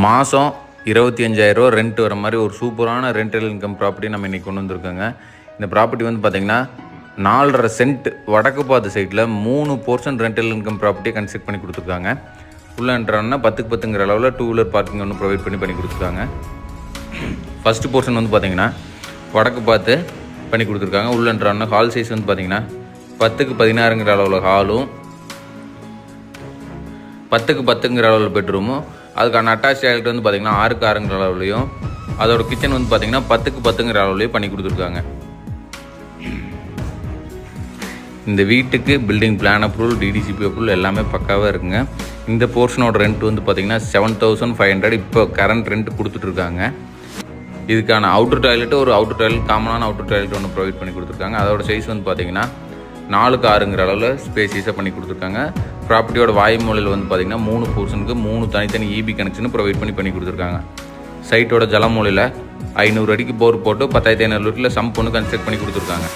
மாதம் 25,000 ரெண்ட் வர மாதிரி ஒரு சூப்பரான ரெண்டல் இன்கம் ப்ராப்பர்ட்டி நம்ம இன்றைக்கி கொண்டு வந்திருக்கோங்க. இந்த ப்ராப்பர்ட்டி வந்து பார்த்திங்கன்னா 4.5 சென்ட் வடக்கு பார்த்த சைட்டில் 3 போர்ஷன் ரெண்டல் இன்கம் ப்ராப்பர்ட்டியை கன்ஸ்ட்ரக்ட் பண்ணி கொடுத்துருக்காங்க. உள்ளே என்ட்ரானா 10க்கு 10ங்கிற அளவில் 2 வீலர் பார்க்கிங் ஒன்று ப்ரொவைட் பண்ணி கொடுத்துருக்காங்க. ஃபஸ்ட்டு போர்ஷன் வந்து பார்த்திங்கன்னா வடக்கு பார்த்து பண்ணி கொடுத்துருக்காங்க. உள்ளே என்ட்ரானா ஹால் சைஸ் வந்து பார்த்திங்கன்னா 10க்கு 16ங்கிற அளவில் ஹாலும் 10க்கு 10ங்கிற அளவில் பெட்ரூமும் அதுக்கான அட்டாச் டாய்லெட் வந்து பார்த்திங்கன்னா 6க்கு 6ங்கிற அளவுலையும் அதோட கிச்சன் வந்து பார்த்திங்கன்னா 10க்கு 10ங்கிற அளவுலையும் பண்ணி கொடுத்துருக்காங்க. இந்த வீட்டுக்கு building plan approval DTCP approval எல்லாமே பக்காவாக இருக்குங்க. இந்த போர்ஷனோட ரெண்ட் வந்து பார்த்திங்கன்னா 7,500 இப்போ கரண்ட் ரெண்ட் கொடுத்துட்ருக்காங்க. இதுக்கான அவுட்டர் டாய்லெட்டு ஒரு அவுட்டர் டாய்லெட் காமனான அவுட்டர் டாய்லெட் ஒன்று ப்ரொவைட் பண்ணி கொடுத்துருக்காங்க. அதோட சைஸ் வந்து பார்த்திங்கன்னா 4க்கு 6ங்கிற அளவில் ஸ்பேசியஸாக பண்ணி கொடுத்துருக்காங்க. ப்ராப்பர்ட்டியோட வாய்மொழியில் வந்து பார்த்திங்கன்னா 3 போர்ஷனுக்கு 3 தனித்தனி இபி கனெக்ஷன் ப்ரொவைட் பண்ணி கொடுத்துருக்காங்க. சைட்டோட ஜலமொழியில் 500 அடிக்கு போர் போட்டு 10,500 லிட்டரில் சம்ப் ஒன்று கன்ஸ்ட்ரக்ட் பண்ணி கொடுத்துருக்காங்க.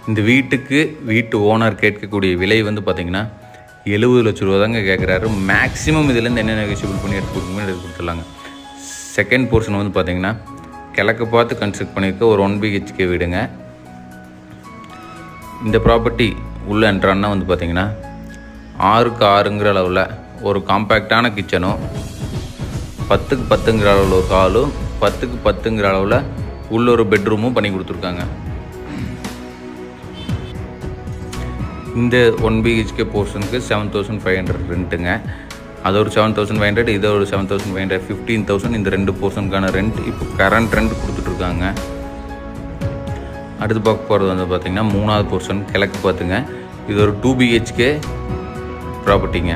இந்த வீட்டுக்கு வீட்டு ஓனர் கேட்கக்கூடிய விலை வந்து பார்த்திங்கன்னா 70 லட்ச ரூபா தாங்க கேட்குறாரு. மேக்ஸிமம் இதுலேருந்து என்ன நெகோஷியபிள் பண்ணி எடுத்து கொடுத்துடலாங்க. செகண்ட் போர்ஷன் வந்து பார்த்திங்கன்னா கிழக்கு பார்த்து கன்ஸ்ட்ரக்ட் பண்ணியிருக்க ஒரு 1 BHK வீடுங்க. இந்த ப்ராப்பர்ட்டி உள்ள என்ட்ரான்னா வந்து பார்த்திங்கன்னா 6க்கு 6ங்கிற அளவில் ஒரு காம்பேக்டான கிச்சனும் 10க்கு 10ங்கிற அளவில் ஒரு ஹாலும் 10க்கு 10ங்கிற அளவில் உள்ள ஒரு பெட்ரூமும் பண்ணி கொடுத்துருக்காங்க. இந்த 1 BHK போர்ஷனுக்கு 7,500 ரெண்ட்டுங்க. அது ஒரு 7,500, இது ஒரு 7,500, 15,000 இந்த 2 போர்ஷனுக்கான ரெண்ட் இப்போ கரண்ட் ரெண்ட் கொடுத்துட்ருக்காங்க. அடுத்து பார்க்க போகிறது வந்து பார்த்திங்கன்னா 3வது போர்ஷன் கிழக்கு பார்த்துங்க. இது ஒரு 2 BHK ப்ராப்பர்ட்டிங்க.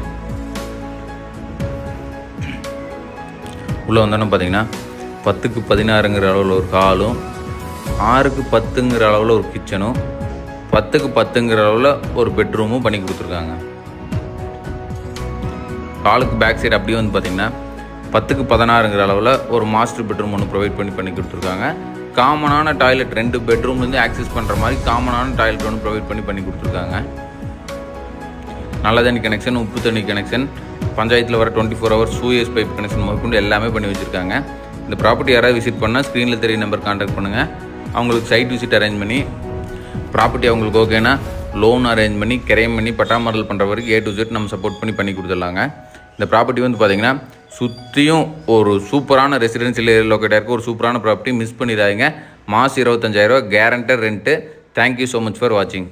உள்ளே வந்தோன்னா பார்த்திங்கன்னா 10க்கு 16ங்கிற அளவில் ஒரு ஹாலும் 6க்கு 10ங்கிற அளவில் ஒரு கிச்சனும் 10க்கு 10ங்கிற அளவில் ஒரு பெட்ரூமும் பண்ணி கொடுத்துருக்காங்க. ஹாலுக்கு பேக் சைடு அப்படியே வந்து பார்த்திங்கன்னா 10க்கு 16ங்கிற அளவில் ஒரு மாஸ்டர் பெட்ரூம் ஒன்று ப்ரொவைட் பண்ணி கொடுத்துருக்காங்க. காமனான டாய்லெட் 2 பெட்ரூம்லேருந்து ஆக்சஸ் பண்ணுற மாதிரி காமனான டாய்லெட் ஒன்று ப்ரொவைட் பண்ணி கொடுத்துருக்காங்க. நல்ல தண்ணி கனெக்ஷன், உப்பு தண்ணி கனெக்ஷன், பஞ்சாயத்தில் வர 24 hours சூயஸ் பைப் கனெக்ஷன் முதற்கொண்டு எல்லாமே பண்ணி வச்சுருக்காங்க. இந்த ப்ராப்பர்ட்டி யாராவது விசிட் பண்ணால் ஸ்க்ரீனில் தெரிய நம்பர் கான்டாக்ட் பண்ணுங்கள். அவங்களுக்கு சைட் விசிட் அரேஞ்ச் பண்ணி ப்ராப்பர்ட்டி அவங்களுக்கு ஓகேனா லோன் அரேஞ்ச் பண்ணி கிரைம் பண்ணி பட்டா மாடல் பண்ணுற வரைக்கும் A to Z நம்ம சப்போர்ட் பண்ணி கொடுத்துடலாங்க. இந்த ப்ராப்பர்ட்டி வந்து பார்த்திங்கன்னா சுற்றியும் ஒரு சூப்பரான ரெசிடென்சியல் ஏரியா லொக்கேட்டாக இருக்குது. ஒரு சூப்பரான ப்ராப்பர்ட்டி மிஸ் பண்ணிடாதீங்க. மாதம் 25,000 guaranteed rent. Thank you so much for வாட்சிங்.